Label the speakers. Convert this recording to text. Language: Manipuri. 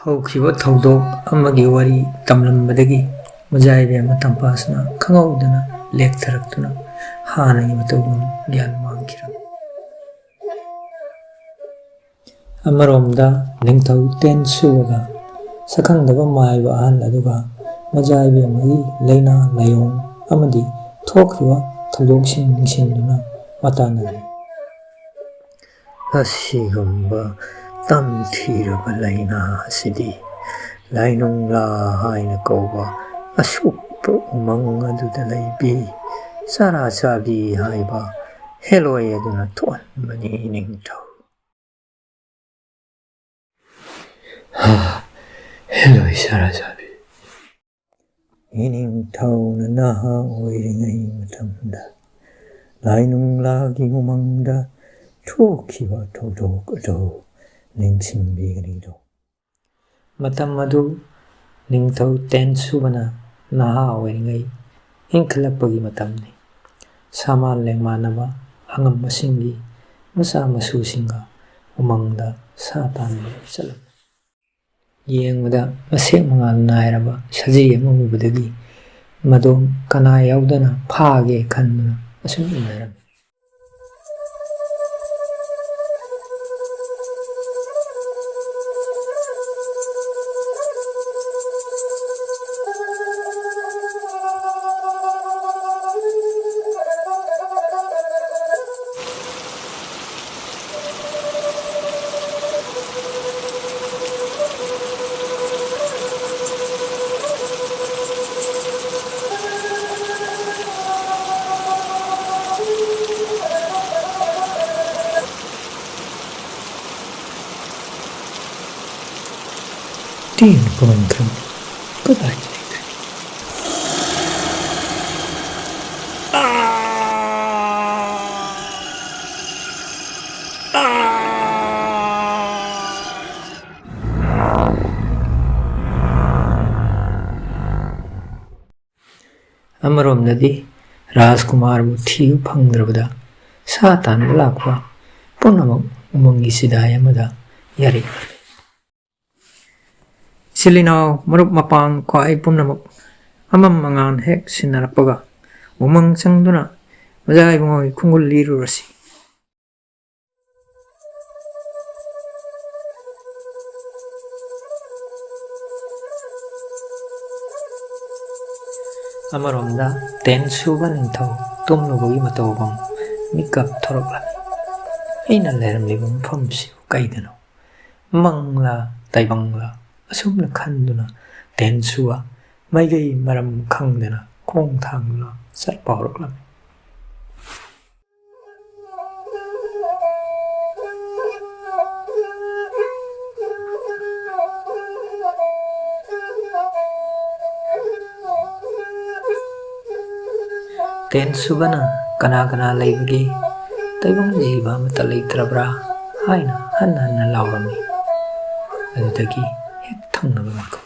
Speaker 1: ꯍꯧꯈꯤꯕ ꯊꯧꯗꯣꯛ ꯑꯃꯒꯤ ꯋꯥꯔꯤ ꯇꯝꯂꯝꯕꯗꯒꯤ ꯃꯖꯥꯏꯕꯦꯝ ꯇꯝꯄꯥꯁꯅ ꯈꯪꯍꯧꯗꯅ ꯂꯦꯛꯊꯔꯛꯇꯨꯅ ꯍꯥꯟꯅꯒꯤ ꯃꯇꯧꯒꯨꯝ ꯒ꯭ꯌꯥꯟ ꯃꯥꯡꯈꯤꯔꯝꯃꯤ꯫ ꯑꯃꯔꯣꯝꯗ ꯅꯤꯡꯊꯧ ꯇꯦꯟꯁꯨꯕꯒ ꯁꯛꯈꯪꯗꯕ ꯃꯥꯏꯕ ꯑꯍꯜ ꯑꯗꯨꯒ ꯃꯖꯥꯏꯕꯦꯝꯒꯤ ꯂꯩꯅꯥ ꯂꯥꯏꯑꯣꯡ ꯑꯃꯗꯤ ꯊꯣꯛꯈꯤꯕ ꯊꯧꯗꯣꯛꯁꯤꯡ ꯅꯤꯡꯁꯤꯡꯗꯨꯅ ꯋꯥꯇꯥꯅꯔꯝꯃꯤ꯫ ꯑꯁꯤꯒꯨꯝꯕ ꯇꯝꯊꯤꯔꯕ ꯂꯩꯅꯥ ꯑꯁꯤꯗꯤ ꯂꯥꯏꯅꯨꯡꯂꯥ ꯍꯥꯏꯅ ꯀꯧꯕ ꯑꯁꯨꯛꯄ ꯎꯃꯪ ꯑꯗꯨꯗ ꯂꯩꯕꯤ ꯆꯔꯥ ꯆꯥꯕꯤ ꯍꯥꯏꯕ ꯍꯦꯂꯣꯏ ꯑꯗꯨꯅ ꯊꯣꯛꯍꯟꯕꯅꯤ ꯅꯤꯡꯊꯧ꯫ ꯍꯦꯂꯣꯏ ꯆꯔꯥ ꯆꯥꯕꯤ! ꯏꯅꯤꯡꯊꯧꯅ ꯅꯍꯥ ꯑꯣꯏꯔꯤꯉꯩ ꯃꯇꯝꯗ ꯂꯥꯏꯅꯨꯡꯂꯥꯒꯤ ꯎꯃꯪꯗ ꯊꯣꯛꯈꯤꯕ ꯊꯧꯗꯣꯛ ꯑꯗꯨ ꯅꯤꯡꯁꯤꯡꯕꯤꯒꯅꯤꯗꯣ? ꯃꯇꯝ ꯑꯗꯨ ꯅꯤꯡꯊꯧ ꯇꯦꯟꯁꯨꯕꯅ ꯅꯍꯥ ꯑꯣꯏꯔꯤꯉꯩ ꯏꯟꯈꯠꯂꯛꯄꯒꯤ ꯃꯇꯝꯅꯤ꯫ ꯁꯥꯃꯥꯟ ꯂꯦꯡꯃꯥꯟꯅꯕ ꯑꯉꯝꯕꯁꯤꯡꯒꯤ ꯃꯆꯥ ꯃꯁꯨꯁꯤꯡꯒ ꯎꯃꯪꯗ ꯁꯥ ꯇꯥꯟꯕ ꯆꯠꯂꯝꯃꯤ꯫ ꯌꯦꯡꯕꯗ ꯃꯁꯦꯛ ꯃꯉꯥꯜ ꯅꯥꯏꯔꯕ ꯁꯖꯤ ꯑꯃ ꯎꯕꯗꯒꯤ ꯃꯗꯣ ꯀꯅꯥ ꯌꯥꯎꯗꯅ ꯐꯥꯒꯦ ꯈꯟꯗꯨꯅ ꯑꯁꯨꯝ ꯏꯟꯅꯔꯝꯃꯤ꯫ ꯇꯦꯟꯅ ꯄꯨꯃꯟꯈ꯭ꯔꯕꯅꯤ, ꯀꯗꯥꯏꯗ ꯂꯩꯈ꯭ꯔꯦ? ꯑꯃꯔꯣꯝꯗꯗꯤ ꯔꯥꯖꯀꯨꯃꯥꯔꯕꯨ ꯊꯤꯕ ꯐꯪꯗ꯭ꯔꯕꯗ ꯁꯥ ꯇꯥꯟꯕ ꯂꯥꯛꯄ ꯄꯨꯝꯅꯃꯛ ꯎꯃꯪꯒꯤ ꯆꯤꯗꯥꯏ ꯑꯃꯗ ꯌꯥꯔꯤꯛꯂꯝꯃꯤ꯫ ꯏꯆꯤꯜ ꯏꯅꯥꯎ ꯃꯔꯨꯞ ꯃꯄꯥꯡ ꯈ꯭ꯋꯥꯏ ꯄꯨꯝꯅꯃꯛ ꯑꯃꯝ ꯑꯉꯥꯟ ꯍꯦꯛ ꯁꯤꯟꯅꯔꯛꯄꯒ ꯎꯃꯪ ꯆꯪꯗꯨꯅ ꯃꯖꯥꯏꯕꯨꯡꯉꯣꯏ ꯈꯨꯡꯒꯨꯜ ꯂꯤꯔꯨꯔꯁꯤ꯫ ꯑꯃꯔꯣꯝꯗ ꯇꯦꯟꯁꯨꯕ ꯅꯤꯡꯊꯧ ꯇꯨꯝꯂꯨꯕꯒꯤ ꯃꯇꯧꯒꯨꯝ ꯃꯤꯀꯞ ꯊꯣꯔꯛꯂꯝꯃꯤ꯫ ꯑꯩꯅ ꯂꯩꯔꯝꯂꯤꯕ ꯃꯐꯝꯁꯤꯕꯨ ꯀꯩꯗꯅꯣ? ꯃꯪꯂꯥ ꯇꯥꯏꯕꯪꯂꯥ ꯑꯁꯨꯝꯅ ꯈꯟꯗꯨꯅ ꯇꯦꯟꯁꯨꯕ ꯃꯥꯏꯀꯩ ꯃꯔꯝ ꯈꯪꯗꯅ ꯈꯣꯡ ꯊꯥꯡꯗꯨꯅ ꯆꯠꯄ ꯍꯧꯔꯛꯂꯝꯃꯤ꯫ ꯇꯦꯟꯁꯨꯕꯅ ꯀꯅꯥ ꯀꯅꯥ ꯂꯩꯕꯒꯦ? ꯇꯥꯏꯕꯪ ꯖꯤꯕ ꯑꯃꯠꯇ ꯂꯩꯇ꯭ꯔꯕ꯭ꯔꯥ ꯍꯥꯏꯅ ꯍꯟꯅ ꯍꯟꯅ ꯂꯥꯎꯔꯝꯃꯤ꯫ ꯑꯗꯨꯗꯒꯤ ꯍꯦꯛ ꯊꯪꯅꯕ ꯃꯈꯣꯡ